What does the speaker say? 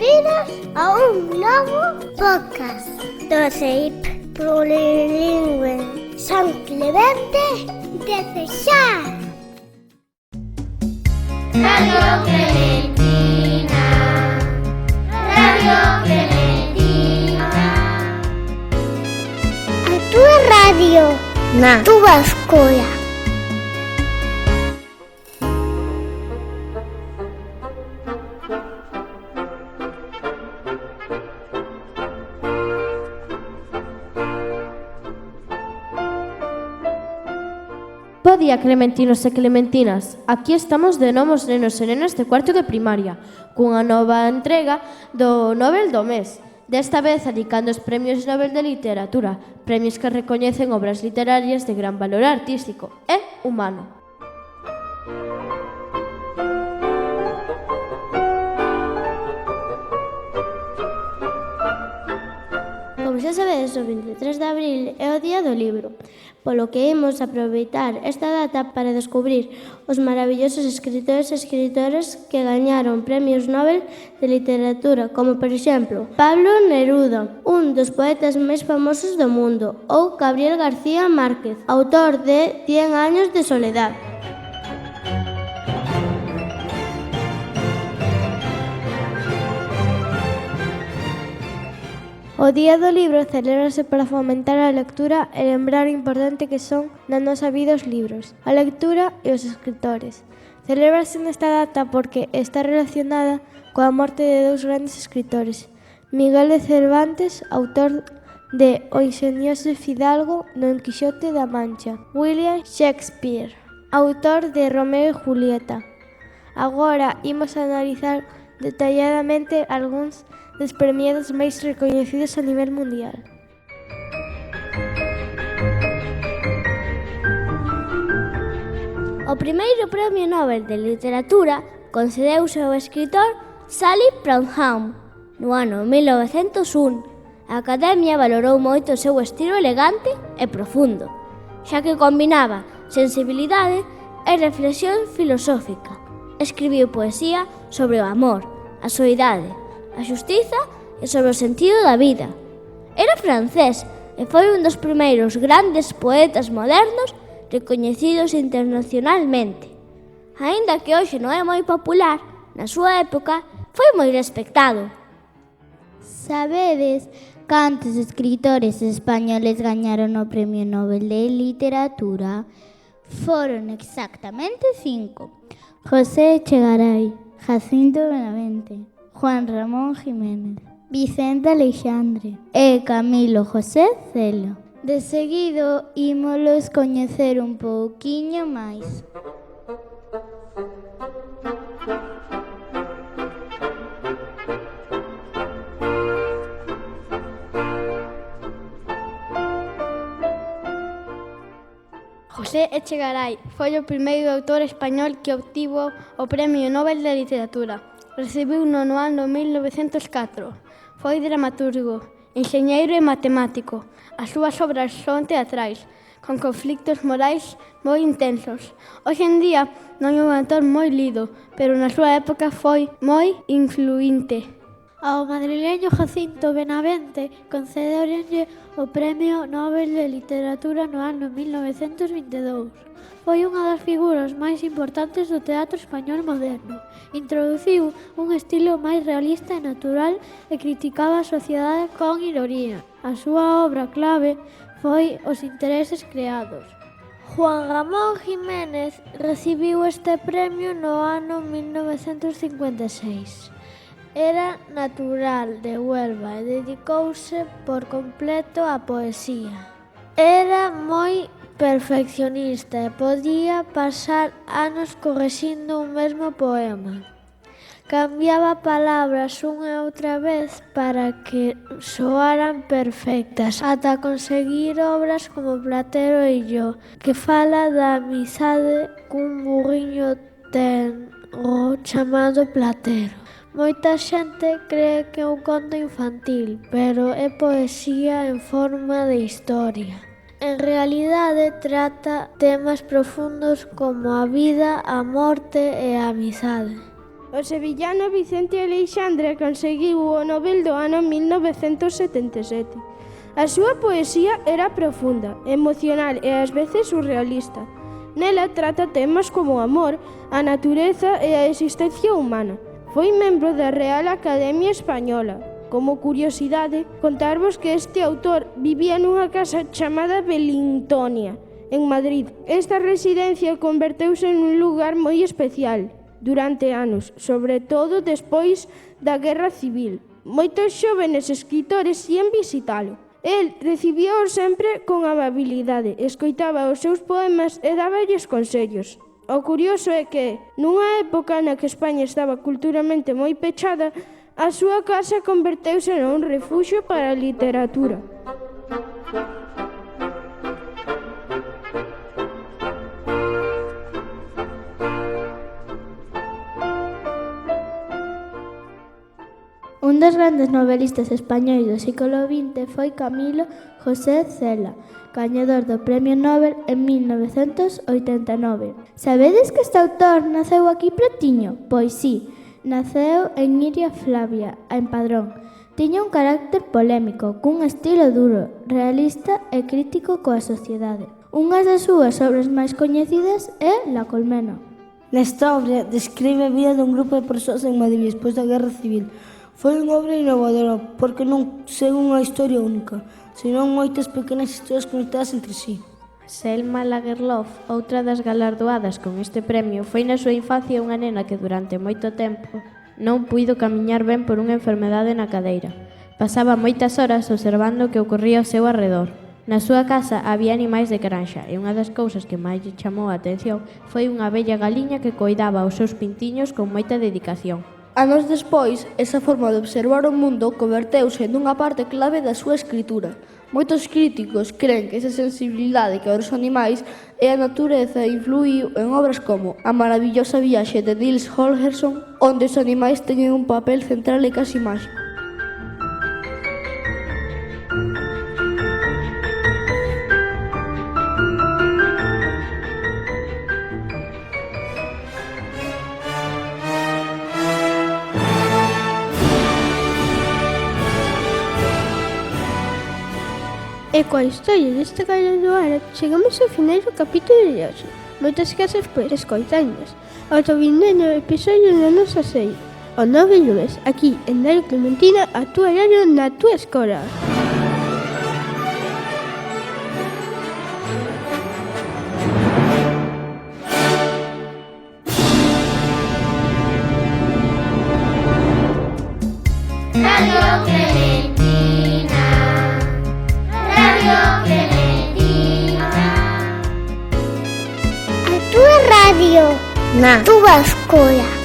benvidas a un novo podcast do CEIP Plurilingüe San Clemente de Cesar. Radio Clementina, Radio Clementina. A túa radio na túa escola. Bo día, clementinos e clementinas. Aquí estamos de novo os nenos e nenas de cuarto de primaria, cunha nova entrega do Nobel do mes. Desta vez adicando os premios Nobel de Literatura, premios que recoñecen obras literarias de gran valor artístico e humano. Como xa sabedes, o 23 de abril é o Día do Libro, polo que imos aproveitar esta data para descubrir os maravillosos escritores e escritoras que gañaron premios Nobel de Literatura, como, por exemplo, Pablo Neruda, un dos poetas máis famosos do mundo, ou Gabriel García Márquez, autor de 100 años de soledad. O Día do Libro celébrase para fomentar a lectura e lembrar o importante que son na nosa vida os libros, a lectura e os escritores. Celébrase nesta data porque está relacionada coa morte de dous grandes escritores, Miguel de Cervantes, autor de O ingenioso Fidalgo no Don Quixote da Mancha, William Shakespeare, autor de Romeo e Julieta. Agora imos analizar detalladamente algúns dos premiados máis recoñecidos a nivel mundial. O primeiro Premio Nobel de Literatura concedeuse ao escritor Sally Prudhomme no ano 1901. A Academia valorou moito o seu estilo elegante e profundo, xa que combinaba sensibilidade e reflexión filosófica. Escribiu poesía sobre o amor, a soidade, a xustiza e sobre o sentido da vida. Era francés e foi un dos primeiros grandes poetas modernos recoñecidos internacionalmente. Aínda que hoxe non é moi popular, na súa época foi moi respectado. Sabedes cantos escritores españoles gañaron o Premio Nobel de Literatura? Foron exactamente 5. José Echegaray, Jacinto Benavente, Juan Ramón Jiménez, Vicente Aleixandre e Camilo José Celo. De seguido, ímolos coñecer un pouquiño máis. José Echegaray foi o primeiro autor español que obtivo o Premio Nobel de Literatura. Recibiuno no ano 1904. Foi dramaturgo, enxeñeiro e matemático. As súas obras son teatrais, con conflictos morais moi intensos. Hoxe en día non é un autor moi lido, pero na súa época foi moi influinte. Ao madrileño Jacinto Benavente concedéronlle o Premio Nobel de Literatura no ano 1922. Foi unha das figuras máis importantes do teatro español moderno. Introduciu un estilo máis realista e natural e criticaba a sociedade con ironía. A súa obra clave foi Os intereses creados. Juan Ramón Jiménez recibiu este premio no ano 1956. Era natural de Huelva e dedicouse por completo á poesía. Era moi perfeccionista e podía pasar anos correxindo un mesmo poema. Cambiaba palabras unha e outra vez para que soaran perfectas, ata conseguir obras como Platero e yo, que fala da amizade cun burriño tenro chamado Platero. Moita xente cree que é un conto infantil, pero é poesía en forma de historia. En realidade trata temas profundos como a vida, a morte e a amizade. O sevillano Vicente Aleixandre conseguiu o Nobel do ano 1977. A súa poesía era profunda, emocional e ás veces surrealista. Nela trata temas como o amor, a natureza e a existencia humana. Foi membro da Real Academia Española. Como curiosidade, contarvos que este autor vivía nunha casa chamada Belintonia, en Madrid. Esta residencia converteuse nun lugar moi especial durante anos, sobre todo despois da Guerra Civil. Moitos xóvenes escritores ían visitalo. El recibíao sempre con amabilidade, escoitaba os seus poemas e dáballes consellos. O curioso é que, nunha época na que España estaba culturalmente moi pechada, a súa casa converteuse nun refuxio para a literatura. Un dos grandes novelistas españois do século XX foi Camilo José Cela, gañador do Premio Nobel en 1989. Sabedes que este autor naceu aquí pretiño? Pois sí, naceu en Iria Flavia, en Padrón. Tiña un carácter polémico, cun estilo duro, realista e crítico coa sociedade. Unha das súas obras máis coñecidas é La Colmena. Nesta obra describe a vida dun grupo de persoas en Madrid despois da Guerra Civil. Foi unha obra innovadora porque non segue unha historia única, senón moitas pequenas historias conectadas entre sí. Selma Lagerlöf, outra das galardoadas con este premio, foi na súa infancia unha nena que durante moito tempo non puido camiñar ben por unha enfermedade na cadeira. Pasaba moitas horas observando o que ocorría ao seu arredor. Na súa casa había animais de granxa e unha das cousas que máis lle chamou a atención foi unha bella galiña que coidaba os seus pintiños con moita dedicación. Anos despois, esa forma de observar o mundo converteuse nunha parte clave da súa escritura. Moitos críticos cren que esa sensibilidade que aos animais e a natureza influíu en obras como A maravillosa viaxe de Nils Holgersson, onde os animais teñen un papel central e casi máxico. E coa historia desta galardoada chegamos ao final do capítulo de hoxe. Moitas grazas por escoitarnos. Ata o vindeiro episodio da nosa serie O Nove Lumes, aquí en Radio Clementina, a túa radio na túa escola. Radio Clementina, Radio Clementina. A túa radio na túa escola.